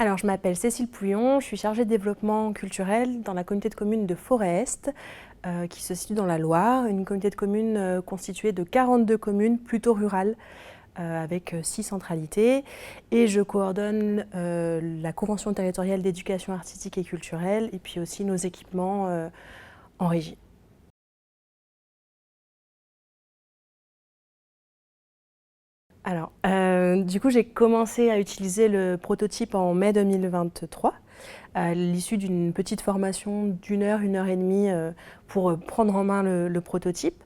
Alors, je m'appelle Cécile Pouillon, je suis chargée de développement culturel dans la communauté de communes de Forêt-Est, qui se situe dans la Loire, une communauté de communes constituée de 42 communes plutôt rurales, avec 6 centralités. Et je coordonne la Convention territoriale d'éducation artistique et culturelle, et puis aussi nos équipements en régie. Alors, du coup, j'ai commencé à utiliser le prototype en mai 2023, à l'issue d'une petite formation une heure et demie, pour prendre en main le prototype.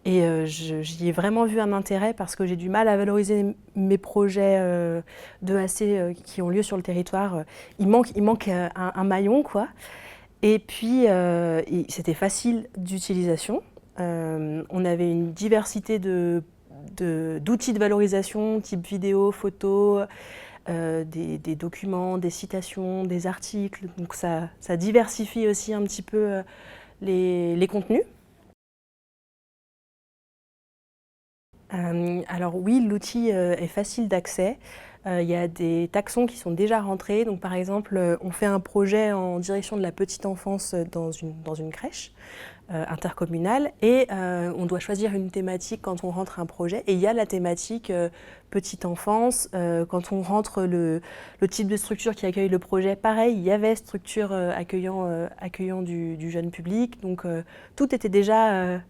Et j'y ai vraiment vu un intérêt parce que j'ai du mal à valoriser mes projets d'EAC qui ont lieu sur le territoire. Il manque un maillon, quoi. Et puis, c'était facile d'utilisation. On avait une diversité d'outils de valorisation, type vidéo, photo, des documents, des citations, des articles. Donc ça diversifie aussi un petit peu les contenus. Alors oui, l'outil est facile d'accès. Il y a des taxons qui sont déjà rentrés. Donc par exemple, on fait un projet en direction de la petite enfance dans une crèche intercommunale et on doit choisir une thématique quand on rentre un projet. Et il y a la thématique petite enfance. Quand on rentre le type de structure qui accueille le projet, pareil, il y avait structure accueillant du jeune public. Donc tout était déjà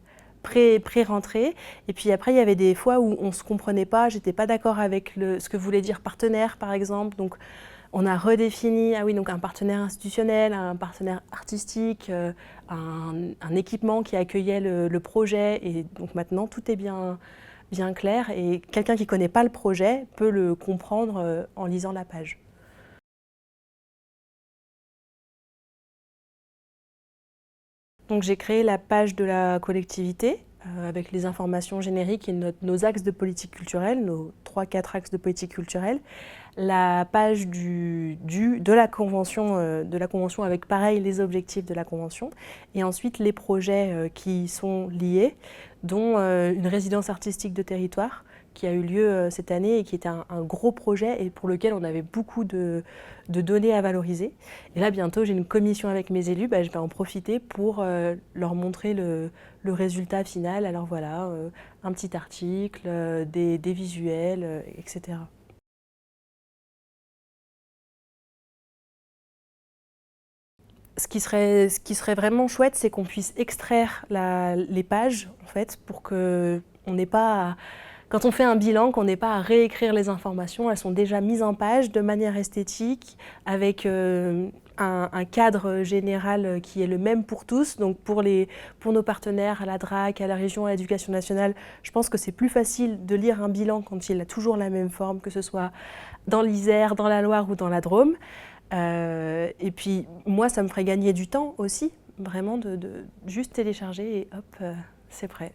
pré-rentré. Et puis après, il y avait des fois où on ne se comprenait pas, j'étais pas d'accord avec ce que voulait dire partenaire, par exemple. Donc on a redéfini, ah oui, donc un partenaire institutionnel, un partenaire artistique, un équipement qui accueillait le projet. Et donc maintenant, tout est bien clair. Et quelqu'un qui ne connaît pas le projet peut le comprendre en lisant la page. Donc j'ai créé la page de la collectivité avec les informations génériques et nos axes de politique culturelle, nos 3-4 axes de politique culturelle. La page de la convention avec pareil les objectifs de la convention. Et ensuite les projets qui sont liés, dont une résidence artistique de territoire qui a eu lieu cette année et qui était un gros projet et pour lequel on avait beaucoup de données à valoriser. Et là, bientôt, j'ai une commission avec mes élus, je vais en profiter pour leur montrer le résultat final. Alors voilà, un petit article, des visuels, etc. Ce qui serait vraiment chouette, c'est qu'on puisse extraire les pages, en fait, pour que on n'ait pas quand on fait un bilan, qu'on n'ait pas à réécrire les informations, elles sont déjà mises en page de manière esthétique, avec un cadre général qui est le même pour tous. Donc pour nos partenaires à la DRAC, à la région, à l'éducation nationale, je pense que c'est plus facile de lire un bilan quand il a toujours la même forme, que ce soit dans l'Isère, dans la Loire ou dans la Drôme. Et puis moi, ça me ferait gagner du temps aussi, vraiment de juste télécharger et hop, c'est prêt.